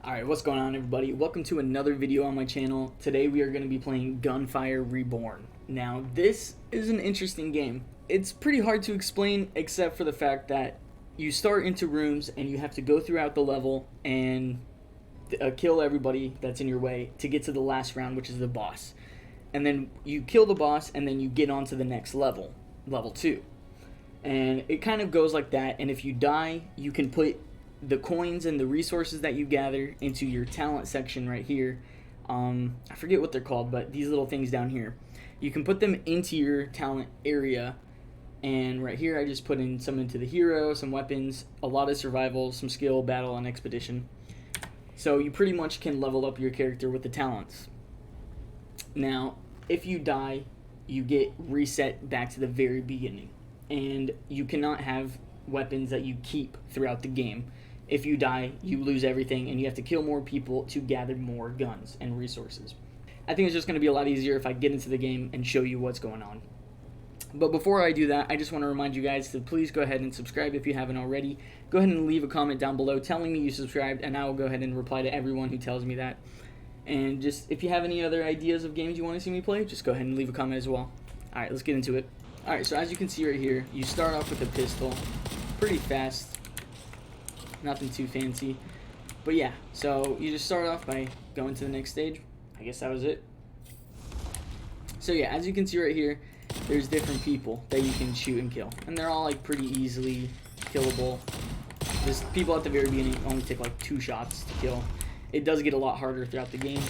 Alright, what's going on everybody? Welcome to another video on my channel. Today we are going to be playing Gunfire Reborn. Now, this is an interesting game. It's pretty hard to explain except for the fact that you start into rooms and you have to go throughout the level and kill everybody that's in your way to get to the last round, which is the boss. And then you kill the boss and then you get on to the next level, level 2. And it kind of goes like that, and if you die, you can put the coins and the resources that you gather into your talent section right here. I forget what they're called, but these little things down here. You can put them into your talent area, and right here I just put in some into the hero, some weapons, a lot of survival, some skill, battle, and expedition. So you pretty much can level up your character with the talents. Now, if you die, you get reset back to the very beginning, and you cannot have weapons that you keep throughout the game. If you die, you lose everything, and you have to kill more people to gather more guns and resources. I think it's just going to be a lot easier if I get into the game and show you what's going on. But before I do that, I just want to remind you guys to please go ahead and subscribe if you haven't already. Go ahead and leave a comment down below telling me you subscribed, and I will go ahead and reply to everyone who tells me that. And just, if you have any other ideas of games you want to see me play, just go ahead and leave a comment as well. Alright, let's get into it. Alright, so as you can see right here, you start off with a pistol. Pretty fast. Nothing too fancy. But yeah, so you just start off by going to the next stage. I guess that was it. So yeah, as you can see right here, there's different people that you can shoot and kill. And they're all like pretty easily killable. There's people at the very beginning only take like 2 shots to kill. It does get a lot harder throughout the game.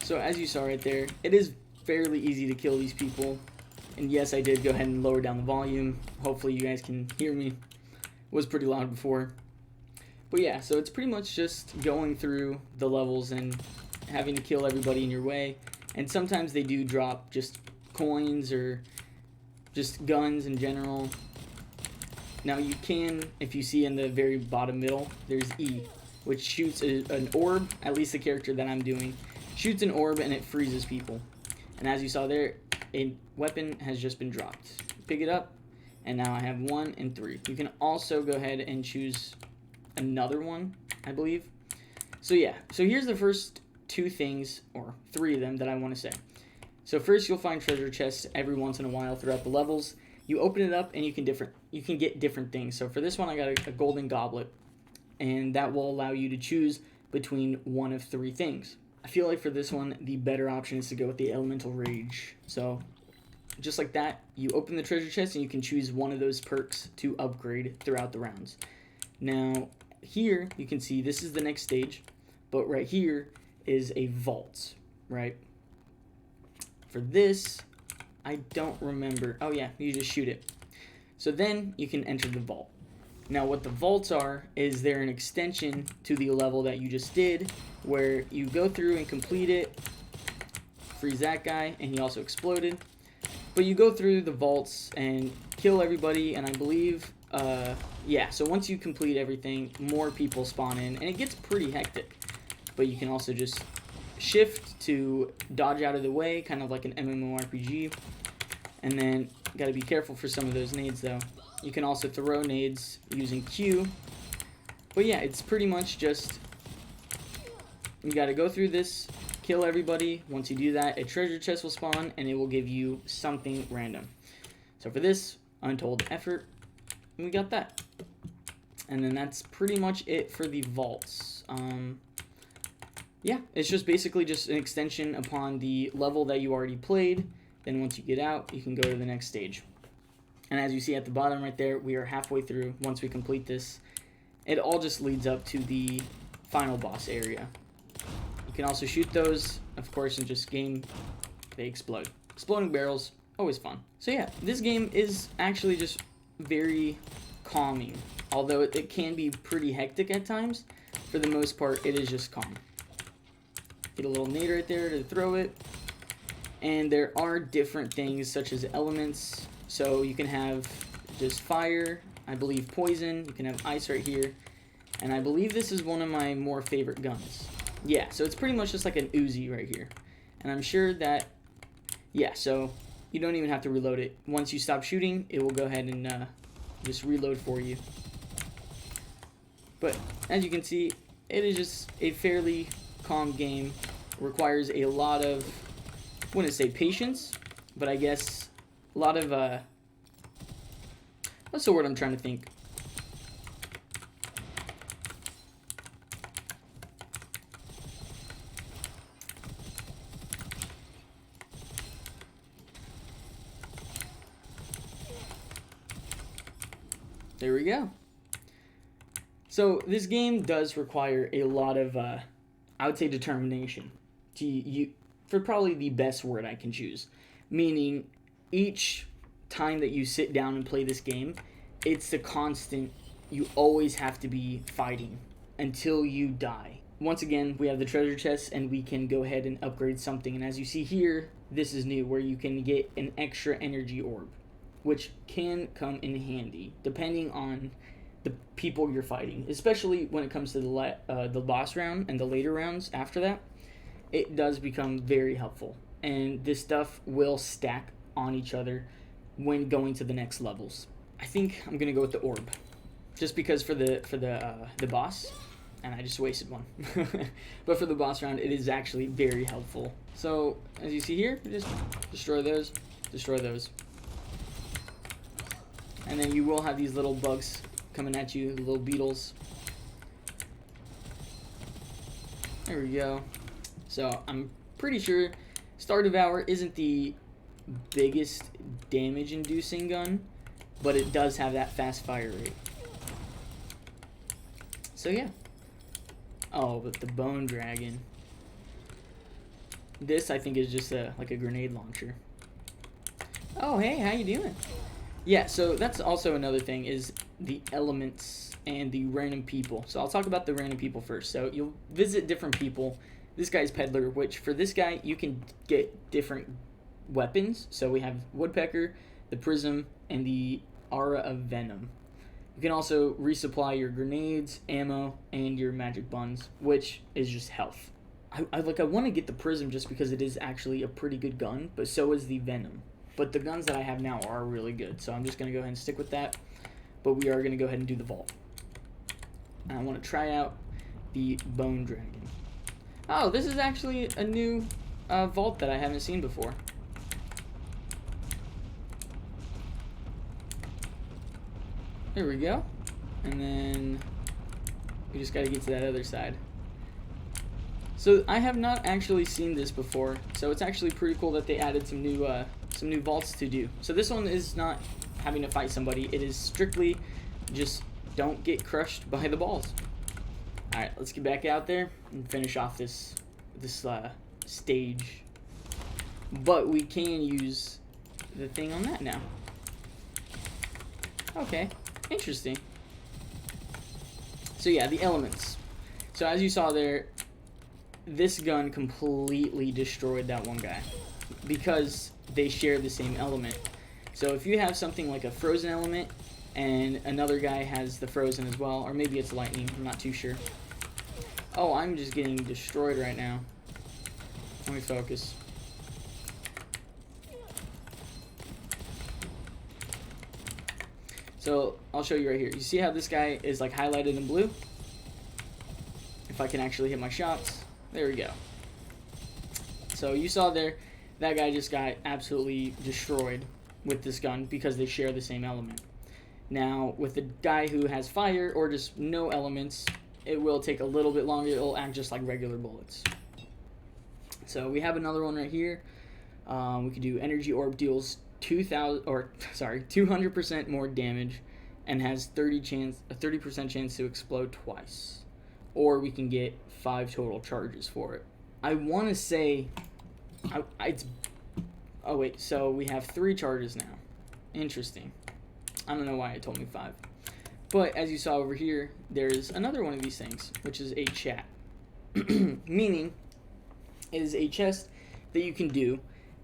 So as you saw right there, it is fairly easy to kill these people. And yes, I did go ahead and lower down the volume. Hopefully you guys can hear me. It was pretty loud before. But yeah, so it's pretty much just going through the levels and having to kill everybody in your way. And sometimes they do drop just coins or just guns in general. Now you can, if you see in the very bottom middle, there's E, which shoots an orb, at least the character that I'm doing, shoots an orb and it freezes people. And as you saw there, a weapon has just been dropped. Pick it up, and now I have 1 and 3. You can also go ahead and choose another one, I believe. So yeah, so here's the first 2 things, or 3 of them, that I want to say. So first, you'll find treasure chests every once in a while throughout the levels. You open it up, and you can get different things. So for this one, I got a golden goblet, and that will allow you to choose between one of 3 things. I feel like for this one, the better option is to go with the Elemental Rage. So, just like that, you open the treasure chest and you can choose one of those perks to upgrade throughout the rounds. Now, here, you can see this is the next stage, but right here is a vault, right? For this, I don't remember. Oh yeah, you just shoot it. So then, you can enter the vault. Now what the vaults are is they're an extension to the level that you just did, where you go through and complete it, freeze that guy, and he also exploded. But you go through the vaults and kill everybody, and I believe, yeah, so once you complete everything, more people spawn in, and it gets pretty hectic. But you can also just shift to dodge out of the way, kind of like an MMORPG, and then gotta be careful for some of those nades though. You can also throw nades using Q. But yeah, it's pretty much just, you gotta go through this, kill everybody. Once you do that, a treasure chest will spawn, and it will give you something random. So for this, Untold Effort, and we got that. And then that's pretty much it for the vaults. Yeah, it's just basically just an extension upon the level that you already played. Then once you get out, you can go to the next stage. And as you see at the bottom right there, we are halfway through. Once we complete this, it all just leads up to the final boss area. You can also shoot those, of course, in just game, they explode. Exploding barrels, always fun. So yeah, this game is actually just very calming. Although it can be pretty hectic at times, for the most part, it is just calm. Get a little nade right there to throw it. And there are different things such as elements. So you can have just fire, I believe poison, you can have ice right here, and I believe this is one of my more favorite guns. Yeah, so it's pretty much just like an Uzi right here. And I'm sure that, yeah, so you don't even have to reload it. Once you stop shooting, it will go ahead and just reload for you. But as you can see, it is just a fairly calm game. Requires a lot of, I wouldn't say patience, but I guess a lot of, what's the word I'm trying to think? There we go. So this game does require a lot of, I would say, determination. For probably the best word I can choose. Meaning, each time that you sit down and play this game, it's the constant. You always have to be fighting until you die. Once again, we have the treasure chest, and we can go ahead and upgrade something. And as you see here, this is new, where you can get an extra energy orb, which can come in handy depending on the people you're fighting, especially when it comes to the boss round and the later rounds after that. It does become very helpful, and this stuff will stack on each other when going to the next levels. I think I'm gonna go with the orb, just because for the boss, and I just wasted one. But for the boss round, it is actually very helpful. So as you see here, just destroy those, and then you will have these little bugs coming at you, the little beetles. There we go. So I'm pretty sure Star Devourer isn't the biggest damage inducing gun, but it does have that fast fire rate. So yeah. Oh, but the Bone Dragon. This I think is just like a grenade launcher. Oh hey, how you doing? Yeah, so that's also another thing, is the elements and the random people. So I'll talk about the random people first. So you'll visit different people. This guy's Peddler, which for this guy, you can get different weapons. So we have Woodpecker, the Prism, and the Aura of Venom. You can also resupply your grenades, ammo, and your magic buns, which is just health. I want to get the Prism just because it is actually a pretty good gun, but so is the Venom. But the guns that I have now are really good, so I'm just going to go ahead and stick with that. But we are going to go ahead and do the vault. And I want to try out the Bone Dragon. Oh, this is actually a new vault that I haven't seen before. There we go. And then we just got to get to that other side. So I have not actually seen this before, so it's actually pretty cool that they added some new vaults to do. So this one is not having to fight somebody. It is strictly just don't get crushed by the balls. All right, let's get back out there and finish off this stage. But we can use the thing on that now. Okay, interesting. So yeah, the elements. So as you saw there, this gun completely destroyed that one guy because they share the same element. So if you have something like a frozen element and another guy has the frozen as well, or maybe it's lightning, I'm not too sure. Oh, I'm just getting destroyed right now. Let me focus. So I'll show you right here. You see how this guy is like highlighted in blue? If I can actually hit my shots. There we go. So you saw there, that guy just got absolutely destroyed with this gun because they share the same element. Now, with the guy who has fire or just no elements, it will take a little bit longer. It'll act just like regular bullets. So we have another one right here. We could do Energy Orb, deals 200% more damage and has a 30% chance to explode twice. Or we can get 5 total charges for it. I want to say, oh wait, so we have 3 charges now. Interesting. I don't know why it told me 5. But as you saw over here, there's another one of these things, which is a chat. Meaning, it is a chest that you can do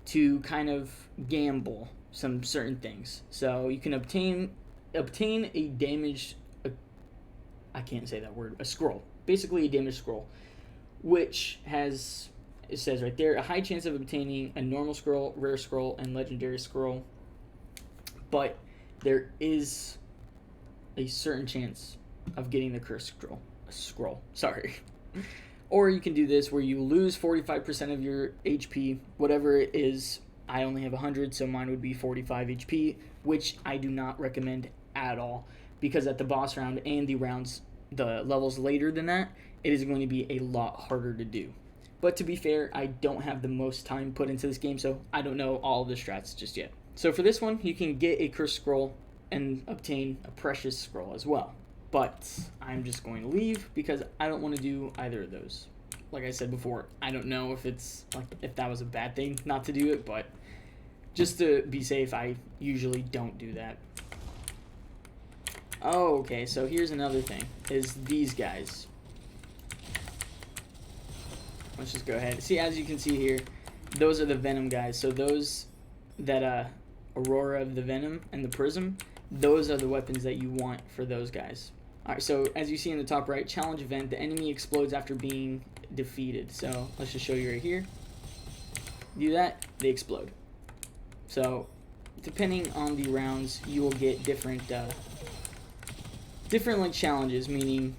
to kind of gamble some certain things. So you can obtain a damaged, I can't say that word, a scroll. Basically a damaged scroll, which has, it says right there, a high chance of obtaining a normal scroll, rare scroll, and legendary scroll. But there is a certain chance of getting the cursed scroll. Sorry. Or you can do this where you lose 45% of your HP, whatever it is. I only have 100, so mine would be 45 HP, which I do not recommend at all, because at the boss round and the levels later than that, it is going to be a lot harder to do. But to be fair, I don't have the most time put into this game, so I don't know all the strats just yet. So for this one, you can get a cursed scroll and obtain a precious scroll as well. But I'm just going to leave because I don't want to do either of those. Like I said before, I don't know if that was a bad thing not to do it, but just to be safe, I usually don't do that. Oh, okay, so here's another thing, is these guys. Let's just go ahead. See, as you can see here, those are the Venom guys. So those that Aurora of the Venom and the Prism, those are the weapons that you want for those guys. Alright, so as you see in the top right, challenge event, the enemy explodes after being defeated. So let's just show you right here. Do that, they explode. So depending on the rounds, you will get different like challenges, meaning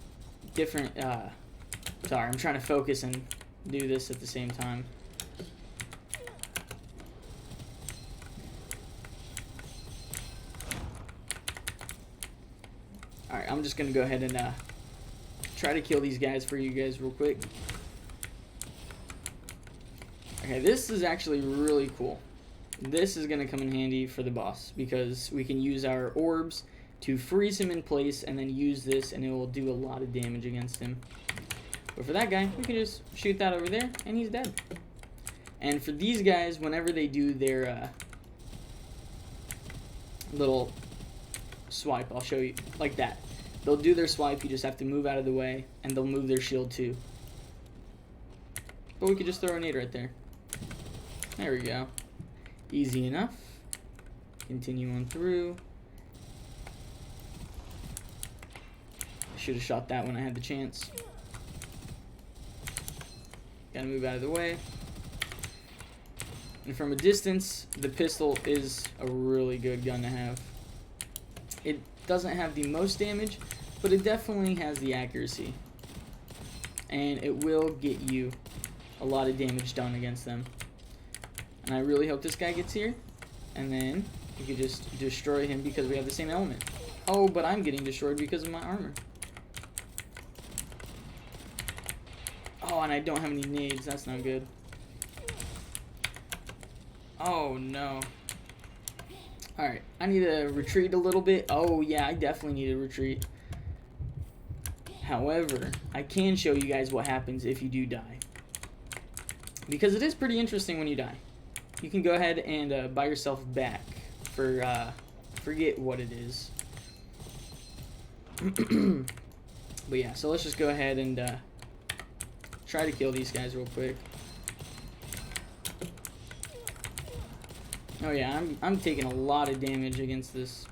different sorry, I'm trying to focus and do this at the same time. Alright, I'm just gonna go ahead and try to kill these guys for you guys real quick. Okay, this is actually really cool. This is gonna come in handy for the boss because we can use our orbs to freeze him in place and then use this, and it will do a lot of damage against him. But for that guy, we can just shoot that over there and he's dead. And for these guys, whenever they do their little swipe, I'll show you, like that. They'll do their swipe, you just have to move out of the way, and they'll move their shield too. But we could just throw a nade right there. There we go. Easy enough. Continue on through. Should have shot that when I had the chance. Gotta move out of the way. And from a distance, the pistol is a really good gun to have. It doesn't have the most damage, but it definitely has the accuracy. And it will get you a lot of damage done against them. And I really hope this guy gets here. And then you can just destroy him because we have the same element. Oh, but I'm getting destroyed because of my armor. Oh, and I don't have any nades. That's not good. Oh, no. Alright, I need to retreat a little bit. Oh, yeah, I definitely need to retreat. However, I can show you guys what happens if you do die. Because it is pretty interesting when you die. You can go ahead and buy yourself back for, forget what it is. But yeah, so let's just go ahead and try to kill these guys real quick. Oh yeah, I'm taking a lot of damage against this.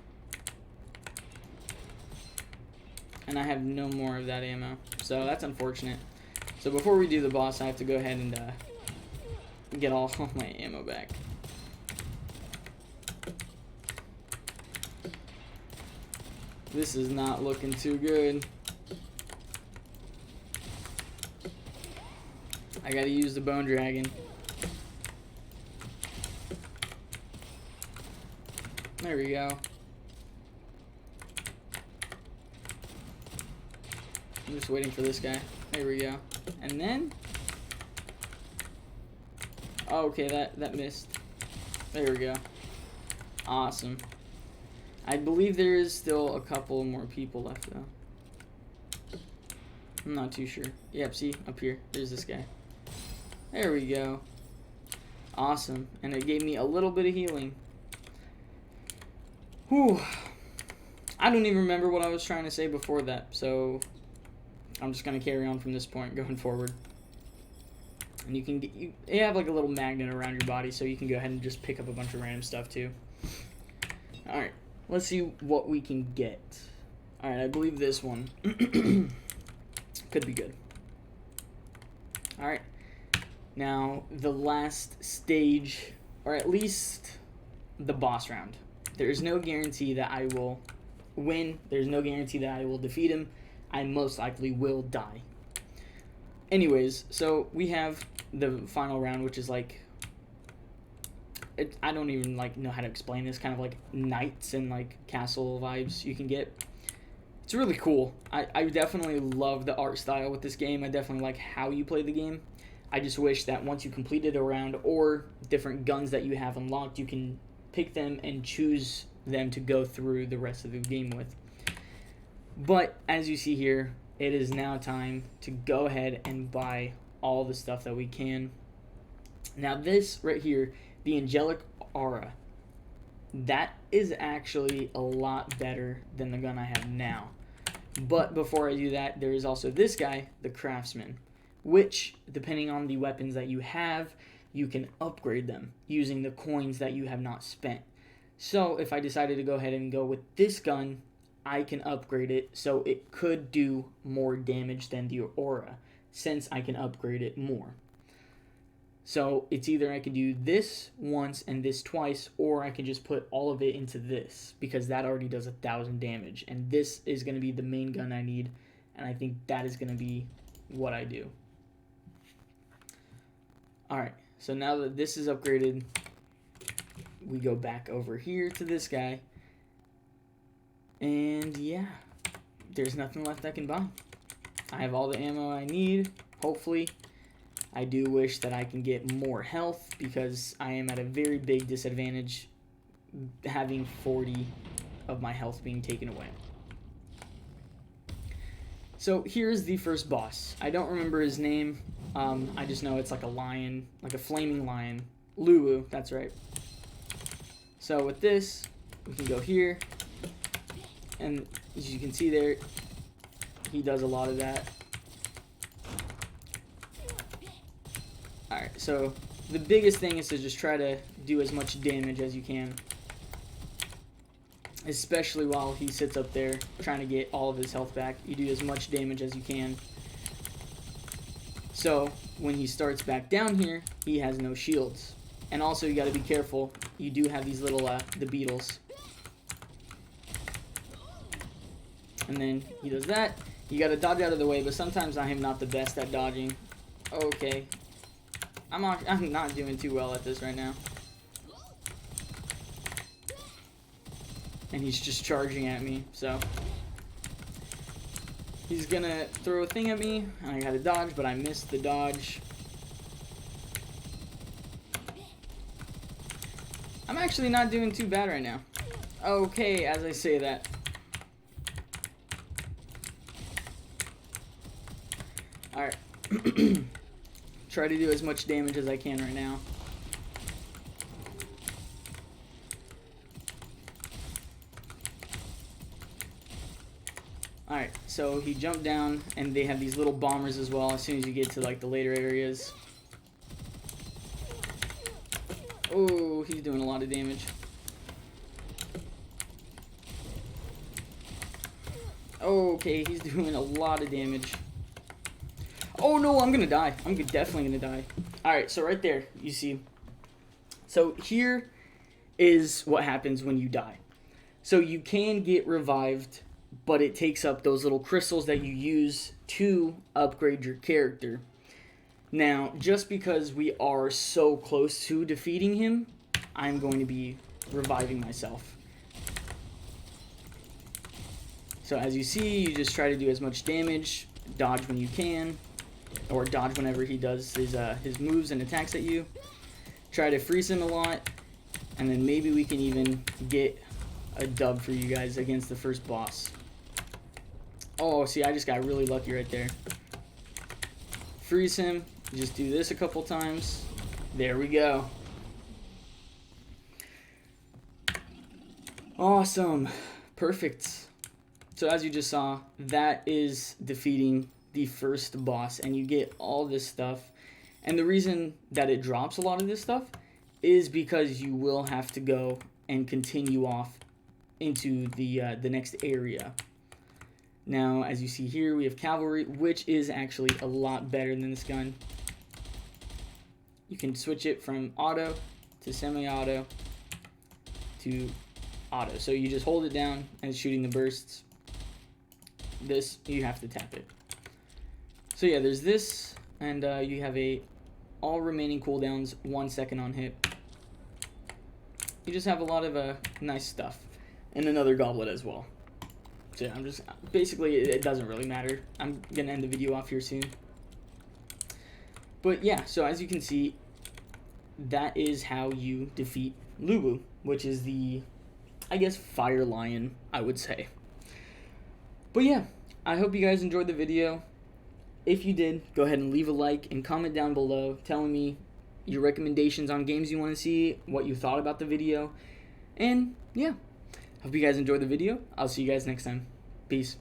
And I have no more of that ammo. So that's unfortunate. So before we do the boss, I have to go ahead and get all my ammo back. This is not looking too good. I gotta use the bone dragon. There we go. I'm just waiting for this guy. There we go. And then... oh, okay, that missed. There we go. Awesome. I believe there is still a couple more people left, though. I'm not too sure. Yep, see? Up here. There's this guy. There we go. Awesome. And it gave me a little bit of healing. Whew. I don't even remember what I was trying to say before that, so I'm just going to carry on from this point going forward. And you can get, you have like a little magnet around your body, so you can go ahead and just pick up a bunch of random stuff too. Alright, let's see what we can get. Alright, I believe this one could be good. Alright, now the last stage, or at least the boss round. There's no guarantee that I will win. There's no guarantee that I will defeat him. I most likely will die. Anyways, so we have the final round, which is like, I don't even like know how to explain this, kind of like knights and like castle vibes you can get. It's really cool. I definitely love the art style with this game. I definitely like how you play the game. I just wish that once you completed a round or different guns that you have unlocked, you can pick them and choose them to go through the rest of the game with. But as you see here, it is now time to go ahead and buy all the stuff that we can. Now this right here, the Angelic Aura, that is actually a lot better than the gun I have now. But before I do that, there is also this guy, the Craftsman, which, depending on the weapons that you have, you can upgrade them using the coins that you have not spent. So if I decided to go ahead and go with this gun, I can upgrade it so it could do more damage than the Aura, since I can upgrade it more. So it's either I can do this once and this twice, or I can just put all of it into this, because that already does 1,000 damage, and this is going to be the main gun I need, and I think that is going to be what I do. Alright, so now that this is upgraded, we go back over here to this guy, and yeah, there's nothing left I can buy. I have all the ammo I need, hopefully. I do wish that I can get more health, because I am at a very big disadvantage having 40 of my health being taken away. So here's the first boss. I don't remember his name. I just know it's like a lion, like a flaming lion. Lulu, that's right. So with this, we can go here, and as you can see there, he does a lot of that. Alright, so the biggest thing is to just try to do as much damage as you can. Especially while he sits up there trying to get all of his health back. You do as much damage as you can. So when he starts back down here, he has no shields. And also you gotta be careful. You do have these little, the beetles. And then he does that. You gotta dodge out of the way, but sometimes I am not the best at dodging. Okay. I'm not doing too well at this right now. And he's just charging at me, so he's gonna throw a thing at me, and I gotta dodge, but I missed the dodge. I'm actually not doing too bad right now. Okay, as I say that. Alright. Try to do as much damage as I can right now. Alright, so he jumped down, and they have these little bombers as well as soon as you get to like the later areas. Oh, he's doing a lot of damage. Okay, he's doing a lot of damage. Oh no, I'm gonna die. I'm definitely gonna die. Alright, so right there, you see. So here is what happens when you die. So you can get revived, but it takes up those little crystals that you use to upgrade your character. Now, just because we are so close to defeating him, I'm going to be reviving myself. So as you see, you just try to do as much damage, dodge when you can, or dodge whenever he does his moves and attacks at you. Try to freeze him a lot, and then maybe we can even get a dub for you guys against the first boss. Oh, see, I just got really lucky right there. Freeze him, just do this a couple times. There we go. Awesome. Perfect. So as you just saw, that is defeating the first boss, and you get all this stuff. And the reason that it drops a lot of this stuff is because you will have to go and continue off into the next area. Now, as you see here, we have Cavalry, which is actually a lot better than this gun. You can switch it from auto to semi-auto to auto. So you just hold it down and it's shooting the bursts. this, you have to tap it. So yeah, there's this, and you have all remaining cooldowns 1 second on hit. You just have a lot of nice stuff, and another goblet as well. So yeah, I'm just basically it doesn't really matter. I'm gonna end the video off here soon. But yeah, so as you can see, that is how you defeat Lu Bu, which is the, I guess, Fire Lion, I would say. But yeah, I hope you guys enjoyed the video. If you did, go ahead and leave a like and comment down below telling me your recommendations on games you want to see, what you thought about the video, and yeah, hope you guys enjoyed the video. I'll see you guys next time. Peace.